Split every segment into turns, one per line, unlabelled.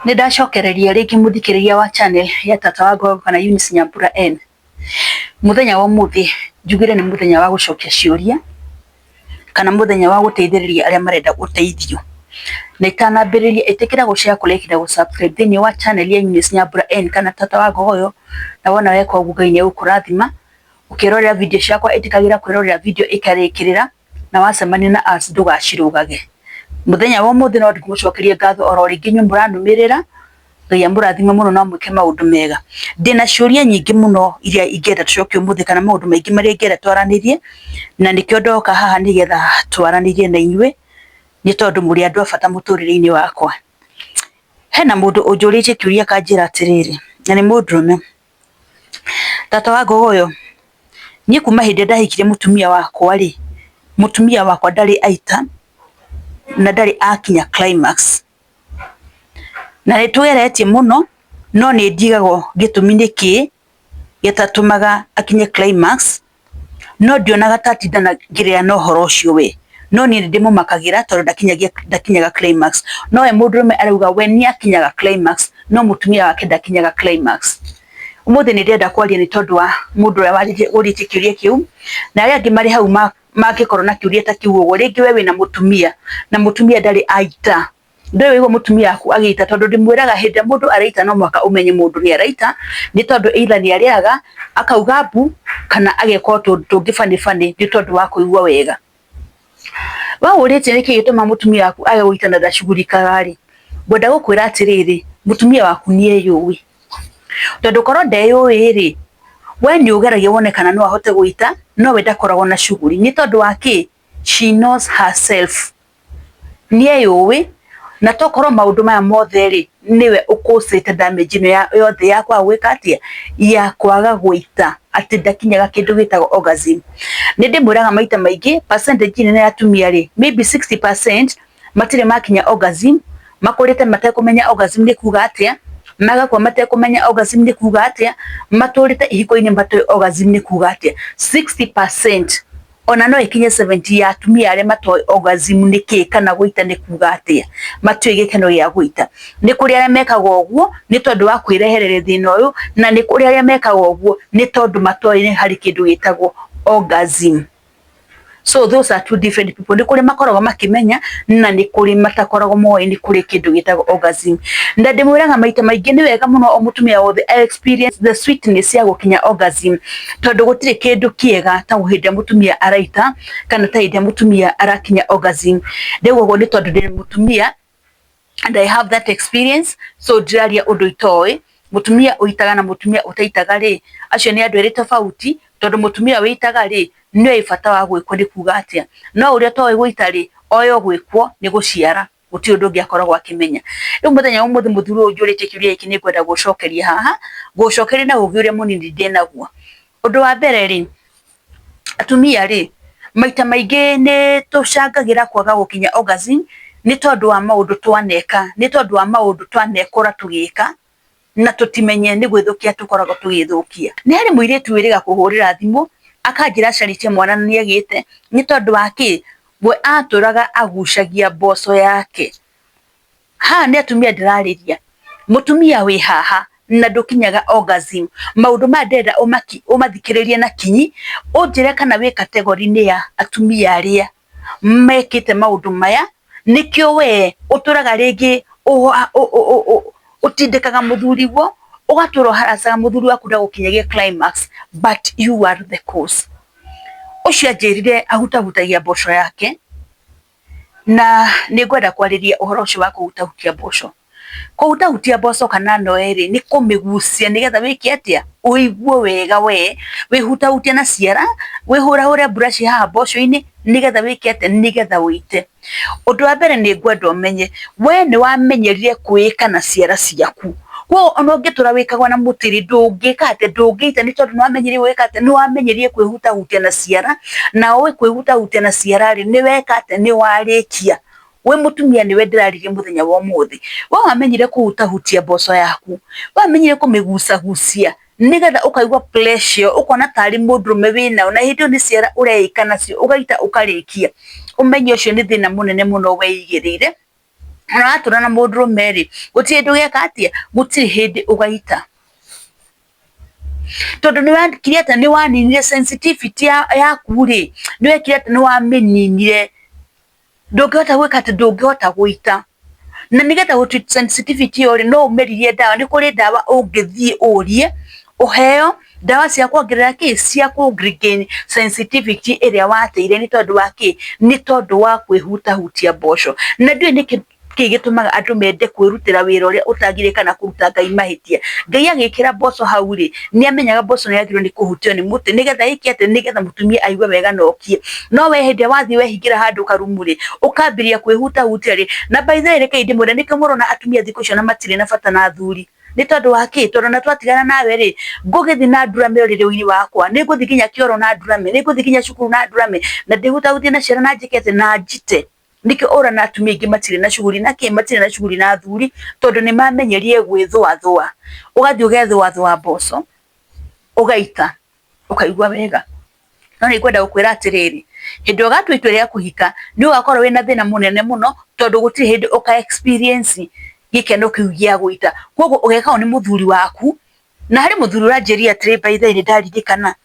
Nindacokereria ringi muthikiriria wa channel ya Tata wa Gogo kana Eunice Nyambura N. Muthenya wa muthi njugire ni muthenya wa gucokia ciuria kana muthenya wa guteithiriria aria marenda guteithio. Na itanambiriria itikira gushare kulike na subscribe thini wa channel ya Eunice Nyambura N kana Tata wa Gogo na wona weka uguo Ngai ni ukurathima ukirorera video ciakwa itikagira kwirorera video ikarikirira na wacemania na ads ndugacirugage. Muthenya wa muthi no ndigucokerie ngatho oro ringi nyumbura numirira Ngai amurathime muno na mwike maundu mega. Ndina ciuria nyingi muno iria ingenda tucokio muthi kana maundu maingi maria ingenda twaranirie na nikio ndoka haha nigetha twaranirie na inyue ni tondu muri andu abata muturire-ini wakwa. Hena mundu unjuritie kiuria kanjira atiriri na ni mundurume. Tata wa Gogo uyo nie kuma hindi ndahikire mutumia wakwa ri mutumia wakwa ndari aita na ndari akinya climax na nitweretie muno no ni ndigagwo gitumi niki gitatumaga akinye climax no ndionaga tatindana ngiria no horo ucio we no ni ndimumakagira tondu ndakinyaga climax no we mundurume arauga we ni akinyaga climax no mutumia wake ndakinyaga climax. Umuthi ni ndenda kwaria ni tondu wa mundu uria waritie kiuria kiu na aria angi mari hau mangikorwo na kiuria ta kiu uguo ringi we wina mutumia na mutumia ndari aita ndowe igo mutumia aku agita tondu ndimwiraga hindi mundu araita no mwaka umenye mundu ni araita ni tondu either ni ariaga akauga mbu kana ageka tungi fani ni tondu wa kuigua wega. Wa uritie niki gituma mutumia aku age guita na ndacugurikaga ri ngwenda gukwira atiriri mutumia waku ni eyui tondu korwo ndeyui ri we ni ugeragia wone kana no ahote guita no we ndakoragwo na shuguri ni tondu waki she knows herself ni eyui na tokorwo maundu maya mothe ri niwe ukusite damage no yothe yakwa gwikatia ya kwaga guita ati ndakinyaga kindu gitago orgasm. Ni ndimwiraga maita maingi percentage nene ya atumia ri maybe 60% matire makinya orgasm makurite matekumenya orgasm ni kuga atia magakwa matekumenya orgasm ni kuga atia maturite ihiko-ini matoe orgasm ni kuga atia 60% ona no ikinye 70 ya atumia aria matoe orgasm ni ki kana guita ni kuga atia matue gikeno gia guita ni kuri aria mekaga uguo ni tondu wa kwireherera thina uyu na ni kuri aria mekaga uguo ni tondu matoe ni hari kindu gitagwo orgasm. So those are two different people. Ni kuri makoragwo makimenya na ni kuri matakoragwo moe ni kuri kindu gitagwo orgasm. Ndimwiraga maita maingi ni wega muno o mutumia wothe experience the sweetness ya gukinya orgasm tondu gutire kindu kiega ta hindi mutumia araita kana ta hindi mutumia arakinya orgasm. Ndiguo ni tondu ndi mutumia and I have that experience so ndiraria undu itoi mutumia uitaga na mutumia utaitaga ri acio ni andu eri tofauti tondu mutumia witaga ri no ifata wa gwikwo ni kuga atia no uria towe guita ri oyo gwikwo ni guciara guti undu ngiakoragwo akimenya. Riu muthenya umuthi muthuru unjuritie kiuria iki ni ngwenda gucokeria haha gucokeria na ugi uria munini ndinaguo. Undu wa mbere ri atumia ri maita maingi ni tucangagira kwaga gukinya orgasm ni tondu wa maundu twaneka ni tondu wa maundu twanekora tugika na tutimenye ni gwithukia tukoragwo tugithukia. Ni hari muiritu wiriga kuhurira thimu akanjira caritie mwana ni agite ni tondu waki we aturaga agucagia mboco yake. Ha ni atumia ndirariria mutumia wi haha na ndukinyaga orgasm maundu ma ndenda umathikiririe na kinyi unjire kana wi category ni ya atumia aria mekite maundu maya nikio we uturaga ringi utindikaga muthuri wo ugaturo haracaga muthuri waku ndagukinyagia climax but you are the cause. Ucio anjirire ahutahutagia mboco yake na ni ngwenda kwariria uhoro ucio wa kuhutahutia mboco. Kuhutahutia mboco kana noeri ni kumigucia nigetha wiki atia uiguo wega we wihutahutia na ciara wihura brush haha mboco-ini nigetha wiki atia nigetha uite. Undu wa mbere ni ngwenda umenye we ni wamenyerire kuika na ciara ciaku wo ono ngitura wikagwa na mutiri ndungika ate ndungita ni tondu nwamenyerire wika ate ni wamenyerire kwihutahutia na ciara na we kwihutahutia na ciara ri ni weka ate ni warikia we mutumia ni we ndiraririe muthenya wa umuthi we wamenyire kuhutahutia mboco yaku wamenyire kumigucagucia nigetha ukaigua pleasure ukona tari mundurume wina na hindi ni ciara ureika nacio ugaita ukarikia umenye ucio ni thina munene muno weigirire Muratura na mũndũrũme rĩ, gũtirĩ ndũgeka atia, gũtirĩ hĩndĩ ũgaita, tondu ni wekire ati ni waninire sensitivity yaku rĩ, ni wekire ati ni wamĩninire, ndũngĩhota gwĩka ati ndũngĩhota gũita. Na nigetha gũtreat sensitivity ĩyo rĩ, no ũmeririe ndawa. Nĩ kũrĩ ndawa ũngĩthiĩ ũrie ũheo ndawa cia kuongerera cia ku regain sensitivity ĩrĩa wateire. Nĩ tondũ wa nĩ tondũ wa kwĩhutahutia mboco. Na ndiũĩ nĩkĩ gĩtũmaga andũ mende kwĩrutĩra wĩra ũrĩa ũtagĩrĩka na kũruta Ngai mahĩtia. Ngai agĩkĩra mboco hau rĩ, nĩ amenyaga mboco nĩ yagĩrĩirwo nĩ kũhutio nĩ mũtĩ, nĩgetha ĩke atĩ, nĩgetha mũtumia aigue wega na okie. No we hĩndĩ ĩrĩa wathiĩ wehingĩra handũ karumu rĩ, ũkambĩrĩria kwĩhutahutia rĩ, na by the way reke ndĩmwĩre, nĩkĩo mũrona atumia thikũ icio na matirĩ na bata na athuri. Nĩ tondũ wa tondũ na twatigana nawe rĩ, ngũgĩthiĩ na ndurame ũrĩrĩ-inĩ wakwa, nĩ ngũthiĩ nginya kĩoro na ndurame, nĩ ngũthiĩ nginya cukuru na ndurame, na ndĩhutahutie na ciana na njĩke atĩ na njite. Nĩkĩo ũrona atumia aingĩ matirĩ na shughuli na matirĩ na shughuli na athuri, tondũ nĩ mamenyerie gwĩthũathũa. Ũgathiĩ ũgethũathũa mboco, ũgaita, ũkaigua wega. No nĩ ngwenda gũkwĩra atĩrĩrĩ, hĩndĩ ũgatua itua rĩa kũhika, nĩ ũgakorwo wĩna thĩna mũnene mũno, tondũ gũtirĩ hĩndĩ ũka experience gĩkeno kĩu gĩa gũita. Koguo ũgekao nĩ mũthuri waku, na harĩ mũthuri ũranjĩria atĩrĩ, by the way nĩ ndaririkana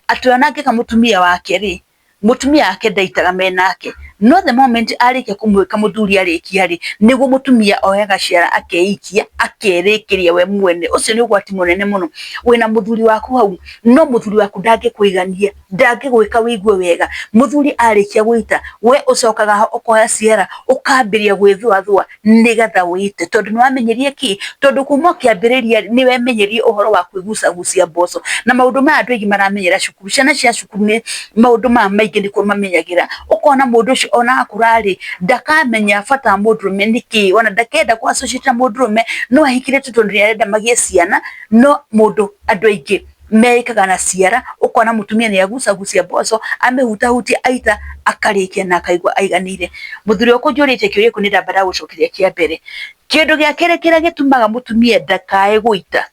atĩ ona angĩka mũtumia wake rĩ, mũtumia wake ndaitaga menake. No the moment arĩkia kũmwĩka mũthuri arĩkia rĩ, nĩguo mũtumia oyaga ciara akeikia, akerĩkĩria we mwene. Ũcio nĩ ũgwati mũnene mũno. Wĩna mũthuri waku hau, no mũthuri waku ndangĩkũigania, ndangĩgwĩka wĩigue wega. Mũthuri arĩkia gũita, we ũcokaga ho ũkoya ciara, ũkambĩrĩria gwĩthũathũa nĩgetha wĩite, tondũ nĩ wamenyerie tondũ kuma kĩambĩrĩria nĩ wemenyerie ũhoro wa kwĩgucagucia mboco. Na maũndũ maya andũ aingĩ maramenyera cukuru. Ciana cia cukuru nĩ maũndũ maya maingĩ nĩkuo mamenyagĩra. Ũkona mũndũ ũcio ona akũra rĩ, ndakamenya bata wa mũndũrũme nĩkĩ, ona ndakenda kũ associate na mũndũrũme, no ahikire tondũ nĩ arenda magĩe ciana. No andũ aingĩ mekaga na ciara, ũkona mũtumia nĩ agucagucia mboco, amĩhutahutia, aita, akarĩkia na akaigua aiganĩire. Mũthuri ũkũnjũrĩte kĩũria kĩu nĩ ndamba ndagũcokeria kĩa mbere. Kĩndũ gĩa kerĩ kĩrĩa gĩtũmaga mũtumia ndakae gũita,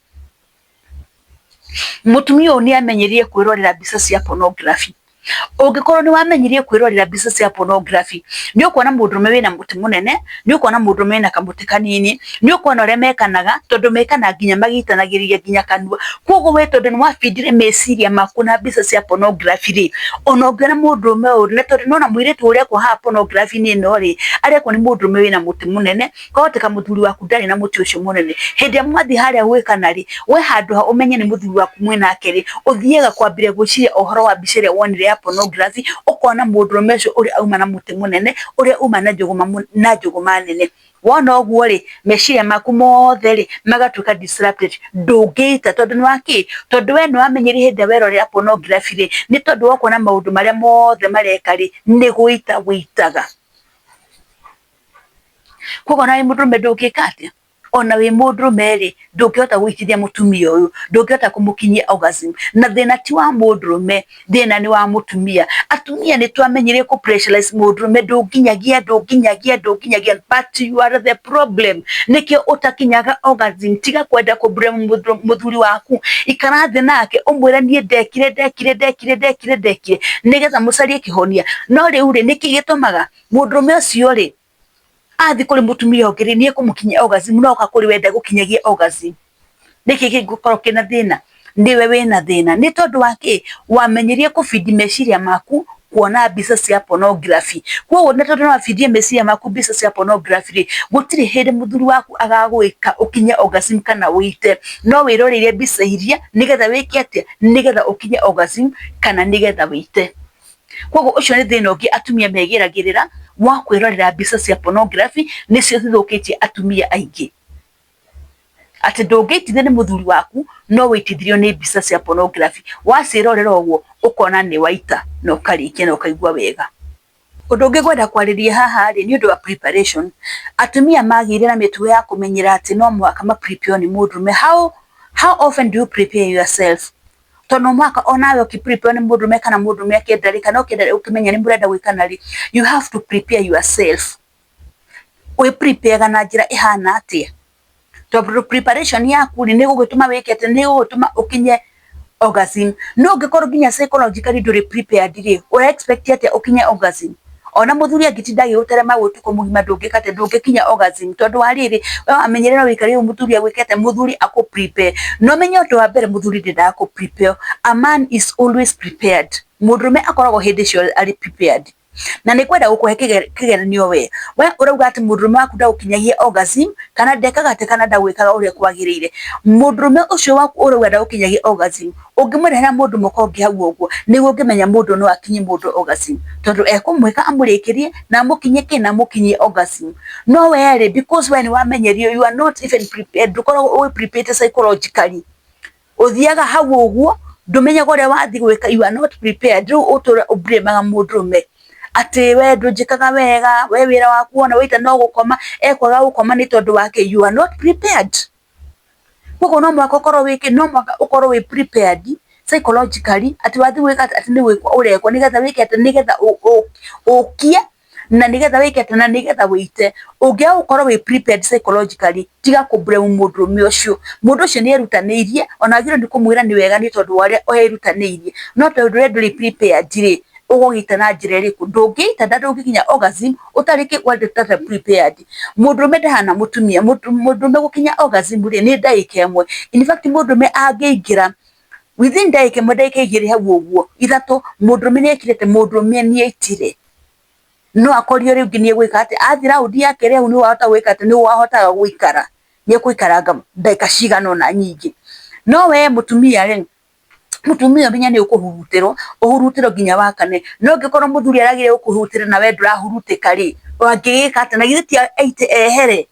mũtumia ũyũ nĩ amenyerie kwĩrorera mbica cia pornography. Ũngĩkorwo nĩ wamenyerie kwĩrorera mbica cia pornography, nĩ ũkuona mũndũrũme wĩna mũtĩ mũnene, nĩ ũkuona mũndũrũme wĩna kamũtĩ kanini, nĩ ũkuona ũrĩa mekanaga, tondũ mekanaga nginya magĩitanagĩrĩria nginya kanua. Koguo we tondũ nĩ wabindire meciria maku na mbica cia pornography rĩ, ona ũngĩona mũndũrũme ũyũ, na tondũ nĩwona mũirĩtu ũrĩa ekwo haha pornography-inĩ ĩno rĩ, arekwo nĩ mũndũrũme wĩna mũtĩ mũnene, kwahoteka mũthuri waku ndarĩ na mũtĩ ũcio mũnene. Hĩndĩ ĩrĩa mwathiĩ harĩa gwĩkana rĩ, we handũ ha ũmenye nĩ mũthuri waku mwĩnake rĩ, ũthiaga kwambĩrĩria gwĩciria ũhoro wa mbica ĩrĩa wonire ya pornography, ũkona mũndũrũme ũcio ũrĩa auma na mũtĩ mũnene, ũrĩa uma na njũgũma nene. Wona ũguo rĩ, meciria maku mothe rĩ, magatuĩka disrupted. Ndũngĩita tondũ nĩ wa tondũ we nĩ wamenyerie hĩndĩ ĩrĩa werorera pornography rĩ, nĩ tondũ wa kuona maũndũ marĩa mothe mareka rĩ, nĩ gũita wĩitaga. Koguo ona wĩ mũndũrũme ndũngĩka atĩa? Ona wĩ mũndũrũme rĩ, ndũngĩhota gũitithia mũtumia ũyũ, ndũngĩhota kũmũkinyia orgasm. Na thĩna ti wa mũndũrũme, thĩna nĩ wa mũtumia. Atumia nĩ twamenyerie kũ pressurize mũndũrũme, ndũnginyagia, but you are the problem. Nĩkĩo ũtakinyaga orgasm. Tiga kwenda kũ blame mũthuri waku, ikara thĩ nake ũmwĩre niĩ ndekire, nĩgetha mũcarie kĩhonia. No rĩu rĩ, nĩkĩ gĩtũmaga mũndũrũme ũcio rĩ, athi kũrĩ mũtumia ũngĩ rĩ, nĩ ekũmũkinyia orgasm, no oka kũrĩ wenda gũkinyagia orgasm. Nĩkĩ gĩgũkorwo kĩna thĩna? Nĩwe wĩna thĩna. Nĩ tondũ wa wamenyerie kũbindi meciria maku kuona mbica cia pornography. Koguo nĩ tondũ wabindie meciria maku mbica cia pornography rĩ, gũtirĩ hĩndĩ mũthuri waku agagwĩka ũkinye orgasm kana wĩite. No wĩroreire mbica iria nĩgetha wĩke atĩa? Nĩgetha ũkinye orgasm kana nĩgetha wĩite. Koguo ũcio nĩ thĩna ũngĩ atumia megeragĩrĩra wa kwĩrorera mbica cia pornography, nĩcio cithũkĩtie atumia aingĩ. Atĩ ndũngĩitithio nĩ mũthuri waku, no wĩitithirio nĩ mbica cia pornography. Wacirorera ũguo ũkona nĩ waita na ũkarĩkia na ũkaigua wega. Ũndũ ũngĩ ngwenda kwarĩria haha rĩ, nĩ ũndũ wa preparation. Atumia magĩire na mĩtugo ya kũmenyera atĩ no mũhaka ma prepare nĩ mũndũrũme. How often do you prepare yourself? Tondũ mwaka onawe ũkĩ-prepare nĩ mũndũrũme kana mũndũrũme akĩenda rĩ, kana ũkĩmenya nĩ mũrenda gwĩkana rĩ, you have to prepare yourself. Wĩ-prepare na njĩra ĩhana atĩa? Tondũ preparation yaku nĩ gũgĩtũma wĩke atĩ, nĩ gũgĩtũma ũkinye orgasm. No ũngĩkorwo nginya psychologically ndũrĩ prepared rĩ, ũra expect atĩa ũkinye orgasm? ona muthuri angitinda giuterema gutuko mugima ndungikate ndungikinya orgasm tondu wariri we amenyerera wikari muthuri agwikete muthuri aku prepare no menye undu wa mbere muthuri ndenda ku prepare. A man is always prepared. Mudrume akoragwo hindi cio ari prepared na ni kwenda gukuhe kigeranio we urauga ati mudrume waku ndaukinyagie orgasm kana ndekaga ati kana ndagwikaga uria kwagirire. Mudrume ucio waku urauga ndaukinyagie orgasm ungimurehera mundu mukongi hau uguo niguo ngimenya mundu no akinyi mundu orgasm tondu ekumwika amurikirie na mukinye kina mukinye orgasm. No were because when wamenyerio you are not even prepared, dukoragwo we prepared psychologically. Uthiaga hau uguo ndumenya gore wathi gwika, you are not prepared. Riu utura ubremaga mudrume ati we ndunjikaga wega, we wira waku ona wita no gukoma ekwaga gukoma ni tondu wake. You are not prepared. Kuko no mwaka ukorwo wiki, no mwaka ukorwo we prepared psychologically ati wathi gwika ati ni gwikwa urekwo nigetha wike ati nigetha ukie na nigetha wike ati na nigetha wite. Ungia ukorwo we prepared psychologically tiga ku blame mudrume ucio. Mundu ucio ni erutanirie ona agiro ndi kumwira ni wega ni tondu waria oherutanirie no tondu nduri prepared ri ugogita na njira iriku ndungita ndungikinya orgasm utariki wandutata prepared. Mudrume ndahana mutumia. Mudrume gukinya orgasm ri ni ndaika imwe. In fact mudrume angiingira within ndaika imwe ndaika igiri hau uguo ithatu mudrume ni ekirete mudrume ni eitire no akorio riu nginie gwika ati athira udi yake riu ni wahota gwika ati ni wahotaga gwikara ni kuikaranga ndaika cigana na nyingi. No we mutumia ri mutumia binya ni ukuhurutiro uhurutiro nginya wakane no ngikorwo muthuri aragire ukuhurutira na we ndurahurutika ri wangigika ati na githiti aite ehere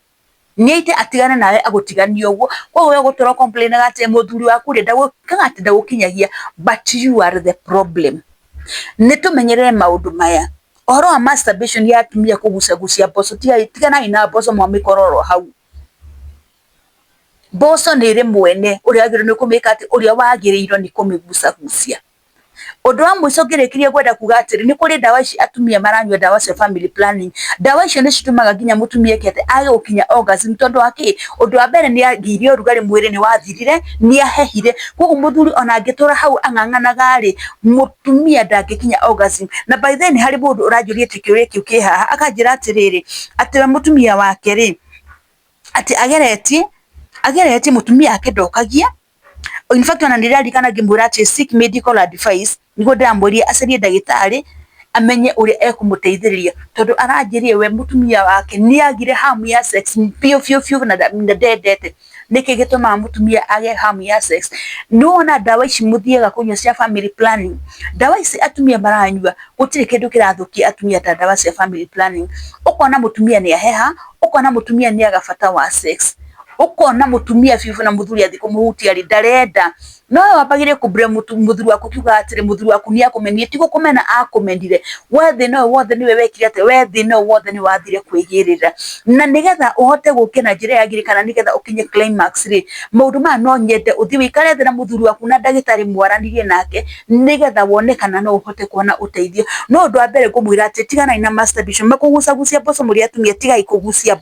ni aite atigane nawe agutigania uguo. Kwa we gutoro complain ati muthuri waku ri ndagwikaga ati ndagukinyagia but you are the problem. Nitumenyerere maundu maya. Ohoro wa masturbation ya atumia kugucagucia boso tigana ina boso mwamikororo hau. Boso ni ri mwene uria agire ni kumika ati uria wagirirwo ni kumigucagucia. Undu wa mwico ngirikirie gwenda kuga atiri ni kuri dawa ici atumia maranywa dawa cia family planning. Dawa icio ni citumaga nginya mutumia kete age gukinya orgasm tondu waki undu wa mbere ni agirio rugari mwiri ni wathirire ni ahehire. Koguo muthuri ona angitura hau ang'ang'anaga ri mutumia ndangikinya orgasm. Na by then hari mundu urajuria tikiuria kiu kihaha akanjira atiriri ati mutumia wake ri ati ageretie mutumia ake ndokagia. In fact ona ndirarikana ngimwira ati seek medical advice nigo ndamwĩria acarie ndagĩtarĩ amenye uria ekumuteithĩrĩria tondu aranjirie we mutumia wake ni agire hamu ya sex pio na ndendete. Niki gituma mutumia age hamu ya sex? Nuona dawa ici muthiega kunywa cia family planning. Dawa ici atumia maranywa gutire kindu kirathukia atumia ta dawa cia family planning. Ukona mutumia ni aheha, ukona mutumia ni agabata wa sex, ukona mutumia fifu na muthuri athi kumuhutia ri ndarenda. No wabagire kubre muthuri waku kiuga atire muthuri waku ni akumenie tigo kumena akumendire wethe no wothe ni wekire ate wethe no wothe ni wathire kwigirira na nigetha uhote gukena njira yagire kana nigetha ukinye climax ri maundu ma no nyende uthi wikare thina muthuri waku na ndagitari mwaranirie nake nigetha wone kana no uhote kuona uteithio. No undu wa mbere ngumwira ati tigana ina masturbation makugucagucia boso muri atumia tigai kugucia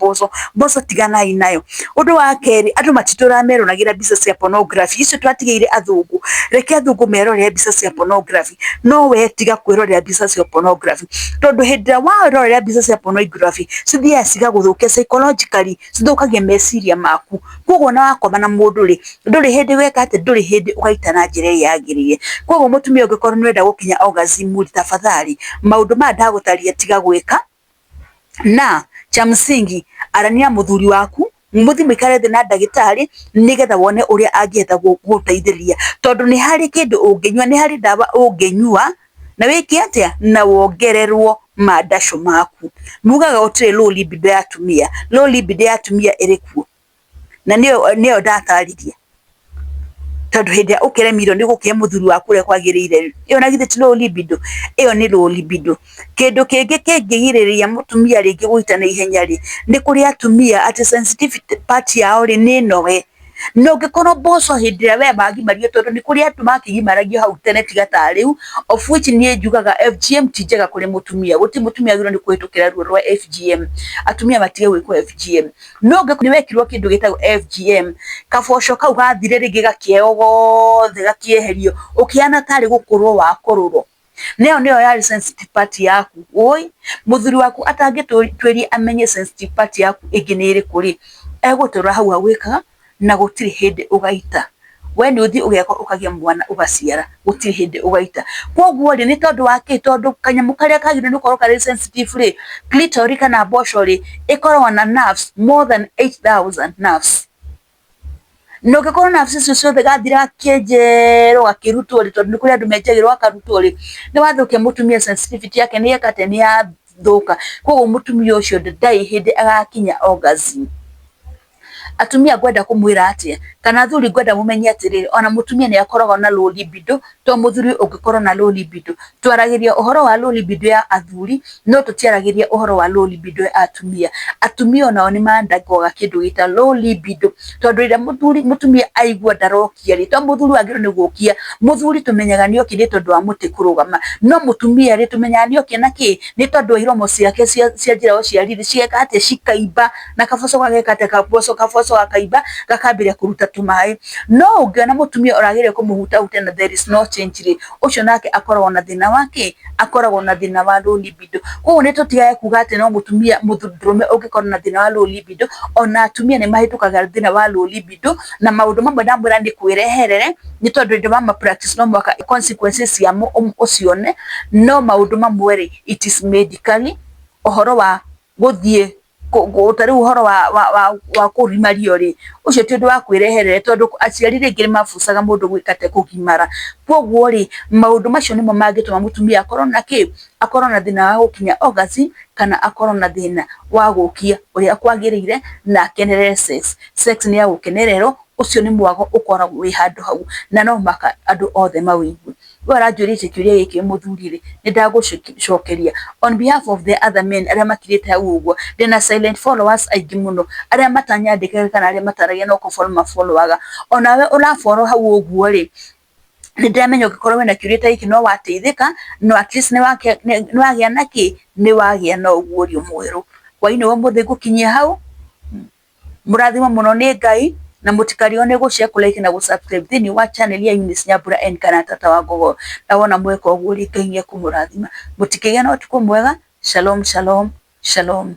boso tigana inayo. Undu wa keri andu matitura meronagira mbica cia pornography icio twatigire athungu. Reke athungu merorere mbica cia pornography no we tiga kwirorera mbica cia pornography tondu hindira warorera mbica cia pornography cithia ciga guthukia psychologically cithukagia meciria maku. Koguo na wakoma na mundu ri nduri hindi weka ati nduri hindi ugaita na njira yagiririe. Koguo mutumia ungikorwo nurenda gukinya orgasm tafadhali maundu ma ndagutaria tiga gwika na cha msingi arania muthuri waku muthi mikare thina ndagitari nigetha wone uria angieta guteithĩrĩria tondu ni hari kindu unginywa ni hari dawa unginywa na wiki atia na wongererwo mandasho maku. Mugaga utire low libido ya atumia, low libido ya atumia irikuo na niyo ndataririe tondu hindia ukiremirwo ni gukia muthuri waku ure kwagirire iyo nagithe ti low libido, iyo ni low libido. Kindu kingi kingigiriria mutumia ringi guita na ihenya ri ni kuri atumia ati sensitive part yao ri ni noge no ngikoro boso hindira we magimario tondu ni kuri atu makigimaragio hau tene tiga ta riu of which ni njugaga FGM tijega kuri mutumia guti mutumia agiro ni kuhitukira ruo rwa FGM. Atumia matige gwikwo FGM no ngikuni wekirwo kindu gitagwo FGM kabosho kau gathire ringi gakieogo thega kieherio ukiana tari gukurwo wa kururo neo yari sensitive part yaku oi muthuri waku atangitweria amenye sensitive part yaku ingi ni iriku ri egutura hau agwikaga na gutiri hindi ugaita we ni uthi ugeka ukagia mwana ugaciara gutiri hindi ugaita koguo ri ni tondu wake tondu kanyamu karia kagire no korwo kari sensitive ri clitoris kana bosho ri ikorwo na nerves more than 8000 nerves no gakoro nerves icio ciothe gathira kienjero gakirutwo ri tondu kuri andu menjagirwo akarutwo ri ni wathukia mutumia sensitivity yake ni yakate ni ya thuka koguo mutumia ucio ndai hindi agakinya orgasm atumia gwenda kumwira atia kana thuri gwenda mumenye atiriri ona mutumia ni akoragwo na low libido to muthuri ungikorwo na low libido twaragiria uhoro wa low libido ya athuri no tutiaragiria uhoro wa low libido ya atumia onao ni mandagwa kindu gita low libido tondu ira mutumia aigua ndarokia ri to muthuri agiro ni gukia muthuri tumenyaga ni okire tondu wa muti kurugama no mutumia ri tumenyaga ni okie naki ni tondu iromo ciake cia njira uciariri cieka ate cikaimba na kaboco gagekate kaboco akaiba gakambira kuruta tumai no ungiona mutumia uragire kumuhuta utena there is no change ri ucio nake akoragwo na thina wake akoragwo na thina wa low libido koguo ni tutigaye kuga ati no mutumia muthurume ungikorwo na thina wa low libido ona atumia ni mahitukaga thina wa low libido na maundu mamwe ndamwira ndi kwireherere ni tondu ndi ma practice no mwaka consequences ya ucione no maundu mamwe ri it is medically uhoro wa guthie utari uhoro wa kurimario ri ucio ti undu wa kwireherere tondu aciari ringi mafucaga mundu gwikate kugimara koguo ri maundu macio nimo mangituma mutumia akorwo na thina wa gukinya orgasm kana akorwo na thina wa gukia uria kwagirire na akenerere sex ni ya gukenererwo ucio ni mwago ukoragwo wi handu hau na no maka andu othe mawigwe waranjurite kiuria giki muthuri ri ni ndagucokeria on behalf of the other men aria makirite hau uguo ndina silent followers aingi muno aria matanyandikira kana aria mataragia no followaga onawe urafollow hau uguo ri ni ndamenya ugikorwo wena kiuria ta iki no wateithika no at least ni wagia naki ni wagia no uguo mweru kwa ino wa muthe gukinyia hau murathima muno ni Ngai na mutikarione gucia like na subscribe thini wa channel ya Eunice Nyambura N kana tata wa gogo na wona mweko uguo ri Ngai kumurathima mutikigena utuko mwega shalom shalom shalom.